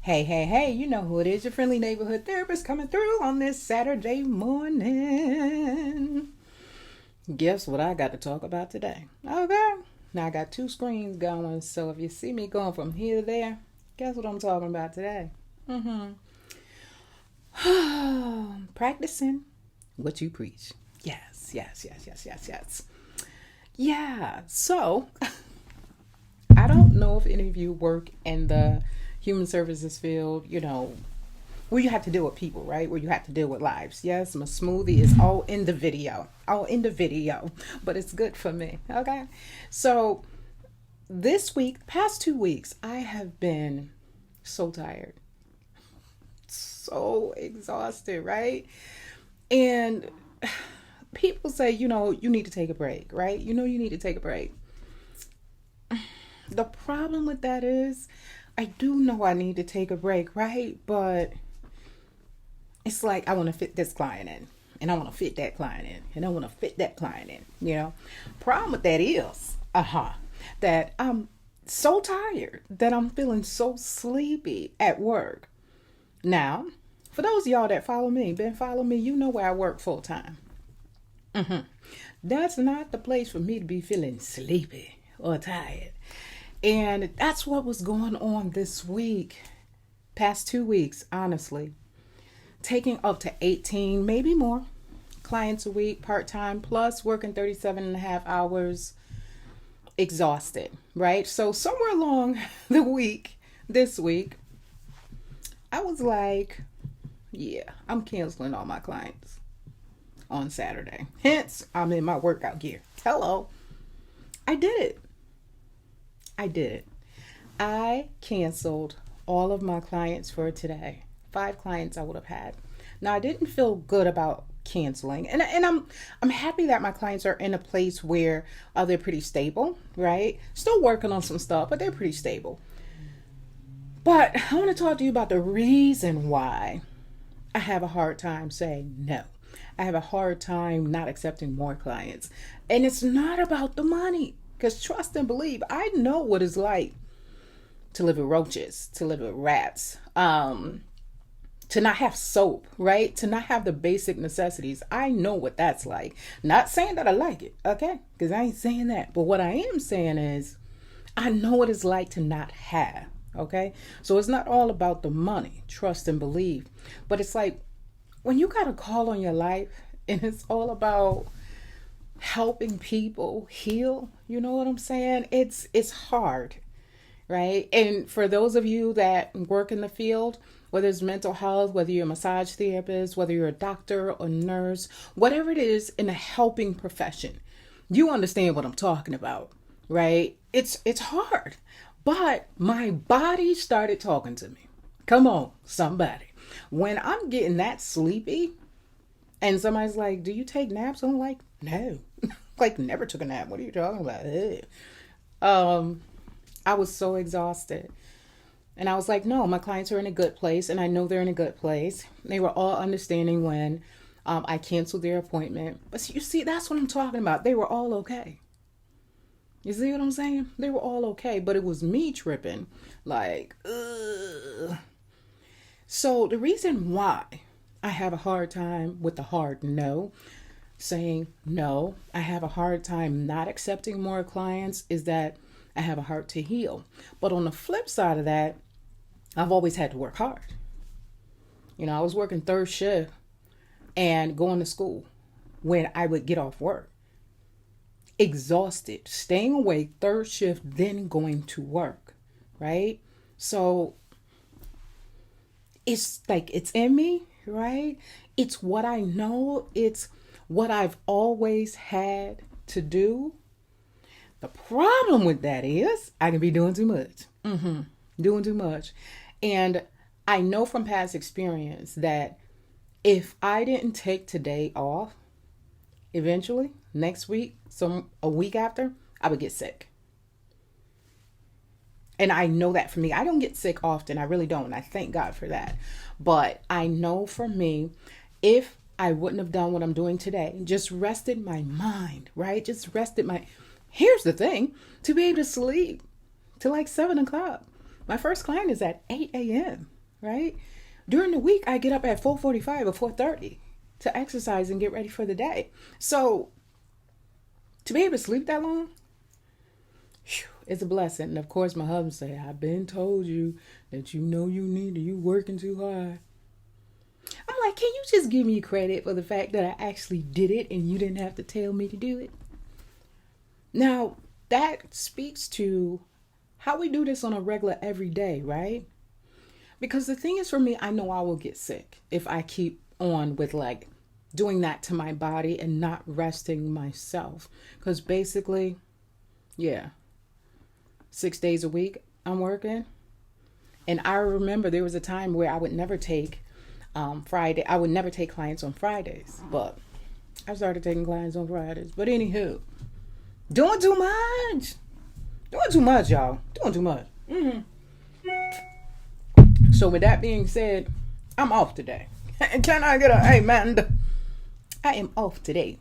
Hey, hey, hey, you know who it is, your friendly neighborhood therapist coming through on this Saturday morning. Guess what I got to talk about today? Okay, now I got two screens going, so if you see me going from here to there, guess what I'm talking about today? Practicing what you preach. Yes, yes, yes, yes, yes, yes. Yeah, so I don't know if any of you work in the human services field, where you have to deal with people, right? Where you have to deal with lives. Yes, my smoothie is all in the video, but it's good for me. Okay. So this week, past 2 weeks, I have been so tired, so exhausted, right? And people say, you need to take a break, right? You need to take a break. The problem with that is, I do know I need to take a break, right? But it's like I want to fit this client in, and I want to fit that client in, and I want to fit that client in. Problem with that is, that I'm so tired that I'm feeling so sleepy at work. Now, for those of y'all that follow me, been following me, you know where I work full time. That's not the place for me to be feeling sleepy or tired. And that's what was going on this week, past 2 weeks, honestly. Taking up to 18, maybe more clients a week, part time, plus working 37 and a half hours, exhausted, right? So, somewhere along the week, this week, I was like, yeah, I'm canceling all my clients on Saturday. Hence, I'm in my workout gear. Hello. I did it. I did it. I canceled all of my clients for today. 5 clients I would have had. Now I didn't feel good about canceling, and I'm happy that my clients are in a place where they're pretty stable, right? Still working on some stuff, but they're pretty stable. But I want to talk to you about the reason why I have a hard time saying no. I have a hard time not accepting more clients, and it's not about the money. Because trust and believe, I know what it's like to live with roaches, to live with rats, to not have soap, right? To not have the basic necessities. I know what that's like. Not saying that I like it, okay? Because I ain't saying that. But what I am saying is, I know what it's like to not have, okay? So it's not all about the money, trust and believe. But it's like when you got a call on your life and it's all about helping people heal, you know what I'm saying? It's hard, right? And for those of you that work in the field, whether it's mental health, whether you're a massage therapist, whether you're a doctor or nurse, whatever it is in a helping profession, you understand what I'm talking about, right? It's hard. But my body started talking to me. Come on, somebody. When I'm getting that sleepy and somebody's like, "Do you take naps?" I'm like, "No." Like, never took a nap. What are you talking about? I was so exhausted. And I was like, no, my clients are in a good place, and I know they're in a good place. They were all understanding when I canceled their appointment. But you see, that's what I'm talking about. They were all okay. You see what I'm saying? They were all okay, but it was me tripping. Like, ugh. So the reason why I have a hard time with the hard no, saying no, I have a hard time not accepting more clients, is that I have a heart to heal. But on the flip side of that, I've always had to work hard. I was working third shift and going to school when I would get off work. Exhausted, staying awake, third shift, then going to work, right? So it's like it's in me, right? It's what I know. It's what I've always had to do. The problem with that is I can be doing too much. Doing too much. And I know from past experience that if I didn't take today off, eventually next week, a week after, I would get sick. And I know that for me. I don't get sick often. I really don't. And I thank God for that. But I know for me, if I wouldn't have done what I'm doing today, just rested my mind, right? Here's the thing, to be able to sleep till like 7 o'clock, My first client is at 8 a.m., right? During the week, I get up at 4:45 or 4:30 to exercise and get ready for the day. So to be able to sleep that long, it's a blessing. And of course, my husband say, I've been told you that you know you need to, you working too hard. I'm like, can you just give me credit for the fact that I actually did it and you didn't have to tell me to do it? Now, that speaks to how we do this on a regular every day, right? Because the thing is, for me, I know I will get sick if I keep on with like doing that to my body and not resting myself. Because basically, 6 days a week I'm working. And I remember there was a time where I would never take Friday. I would never take clients on Fridays, but I started taking clients on Fridays. But anywho, doing too much, y'all. Doing too much. So with that being said, I'm off today. Can I get a amen? I am off today.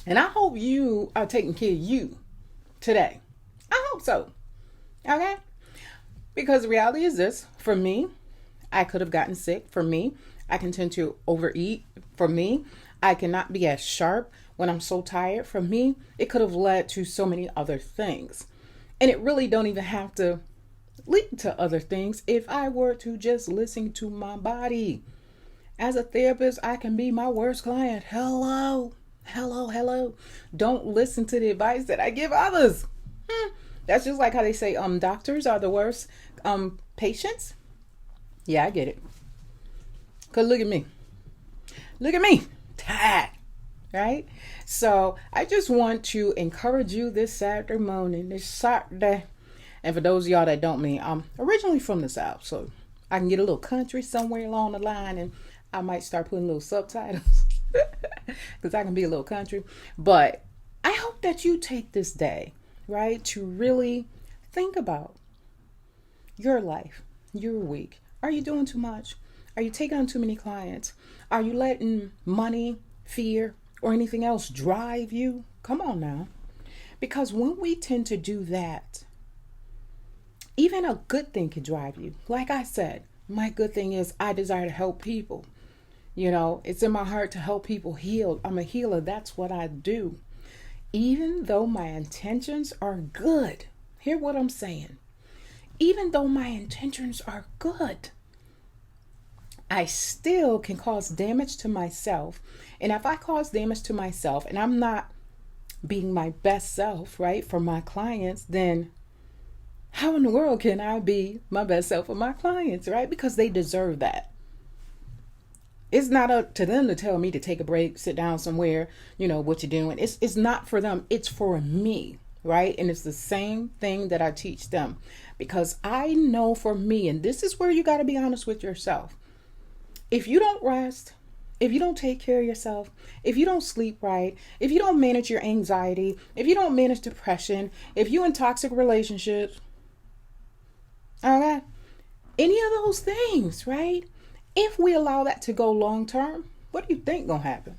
And I hope you are taking care of you today. I hope so. Okay? Because the reality is this. For me, I could have gotten sick. For me, I can tend to overeat. For me, I cannot be as sharp when I'm so tired. For me, it could have led to so many other things. And it really don't even have to lead to other things if I were to just listen to my body. As a therapist, I can be my worst client. Hello. Don't listen to the advice that I give others. That's just like how they say doctors are the worst patients. Yeah, I get it. Because look at me. Tired. Right? So I just want to encourage you this Saturday morning, And for those of y'all that don't mean, I'm originally from the South, so I can get a little country somewhere along the line, and I might start putting little subtitles because I can be a little country. But I hope that you take this day, right, to really think about your life, your week. Are you doing too much? Are you taking on too many clients? Are you letting money, fear, or anything else drive you? Come on now. Because when we tend to do that, even a good thing can drive you. Like I said, my good thing is I desire to help people. You know, it's in my heart to help people heal. I'm a healer. That's what I do. Even though my intentions are good, hear what I'm saying. Even though my intentions are good, I still can cause damage to myself. And if I cause damage to myself and I'm not being my best self, right, for my clients, then how in the world can I be my best self for my clients, right? Because they deserve that. It's not up to them to tell me to take a break, sit down somewhere, what you're doing. It's not for them. It's for me, right? And it's the same thing that I teach them. Because I know for me, and this is where you got to be honest with yourself. If you don't rest, if you don't take care of yourself, if you don't sleep right, if you don't manage your anxiety, if you don't manage depression, if you're in toxic relationships, okay, any of those things, right? If we allow that to go long term, what do you think gonna happen?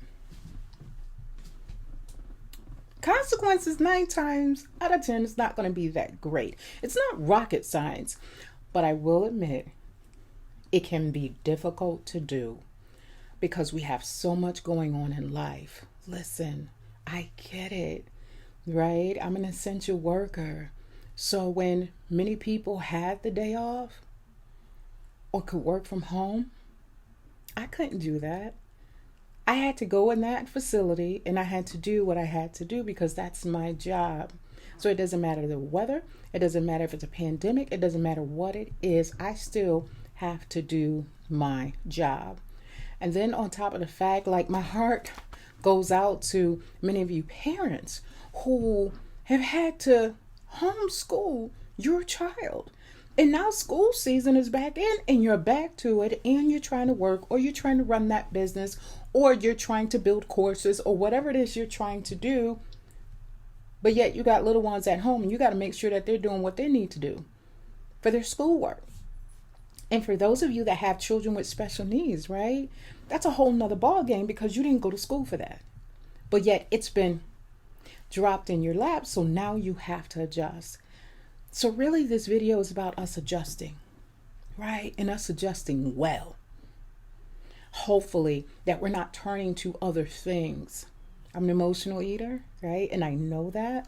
Consequences 9 times out of 10 is not going to be that great. It's not rocket science, but I will admit it can be difficult to do because we have so much going on in life. Listen, I get it, right? I'm an essential worker. So when many people had the day off or could work from home, I couldn't do that. I had to go in that facility and I had to do what I had to do because that's my job. So it doesn't matter the weather. It doesn't matter if it's a pandemic. It doesn't matter what it is. I still have to do my job. And then on top of the fact, like, my heart goes out to many of you parents who have had to homeschool your child. And now school season is back in and you're back to it and you're trying to work or you're trying to run that business or you're trying to build courses or whatever it is you're trying to do. But yet you got little ones at home and you got to make sure that they're doing what they need to do for their schoolwork. And for those of you that have children with special needs, right? That's a whole nother ball game because you didn't go to school for that. But yet it's been dropped in your lap. So now you have to adjust. So really this video is about us adjusting. right? And us adjusting well. Hopefully that we're not turning to other things. I'm an emotional eater, right? And I know that.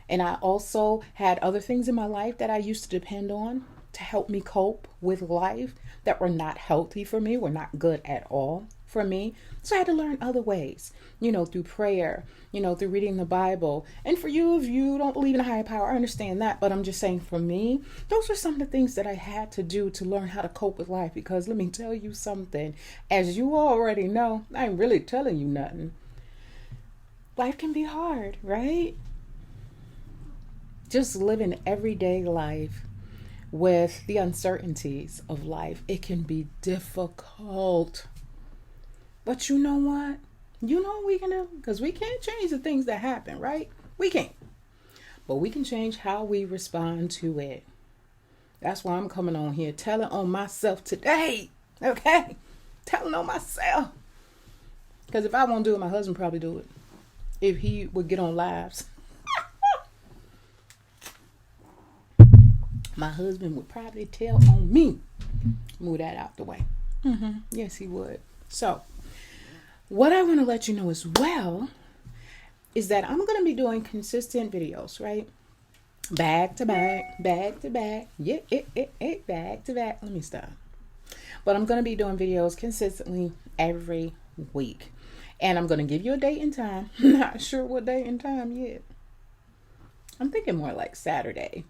And I also had other things in my life that I used to depend on to help me cope with life that were not healthy for me, were not good at all for me. So I had to learn other ways, through prayer, through reading the Bible. And for you, if you don't believe in a higher power, I understand that. But I'm just saying, for me, those are some of the things that I had to do to learn how to cope with life. Because let me tell you something, as you already know, I ain't really telling you nothing. Life can be hard, right? Just living everyday life with the uncertainties of life, it can be difficult. But you know what? You know what we can do? Because we can't change the things that happen, right? We can't. But we can change how we respond to it. That's why I'm coming on here telling on myself today. Okay? Telling on myself. Because if I won't do it, my husband probably do it. If he would get on lives. My husband would probably tell on me. Move that out the way. Yes, he would. So, what I want to let you know as well is that I'm going to be doing consistent videos, right? Back to back, back to back. Yeah, back to back. Let me stop. But I'm going to be doing videos consistently every week. And I'm going to give you a date and time. Not sure what date and time yet. I'm thinking more like Saturday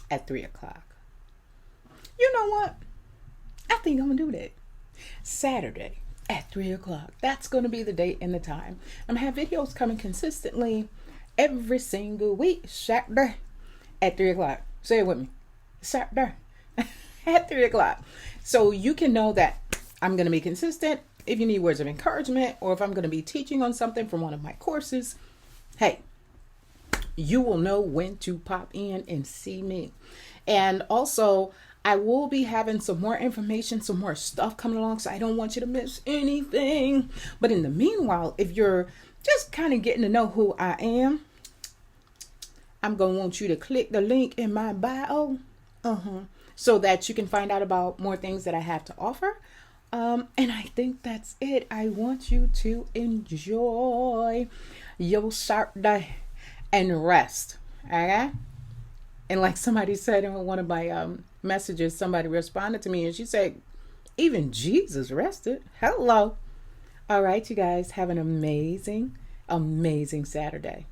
at 3 o'clock. You know what? I think I'm going to do that. Saturday at 3 o'clock. That's going to be the date and the time. I'm going to have videos coming consistently every single week. Saturday at 3 o'clock. Say it with me. Saturday at 3 o'clock. So you can know that I'm going to be consistent. If you need words of encouragement, or if I'm going to be teaching on something from one of my courses, hey, you will know when to pop in and see me. And also, I will be having some more information, some more stuff coming along, so I don't want you to miss anything. But in the meanwhile, if you're just kind of getting to know who I am, I'm going to want you to click the link in my bio so that you can find out about more things that I have to offer. And I think that's it. I want you to enjoy your Saturday and rest. Okay? And like somebody said in one of my messages, somebody responded to me and she said, even Jesus rested. Hello. All right, you guys, have an amazing, amazing Saturday.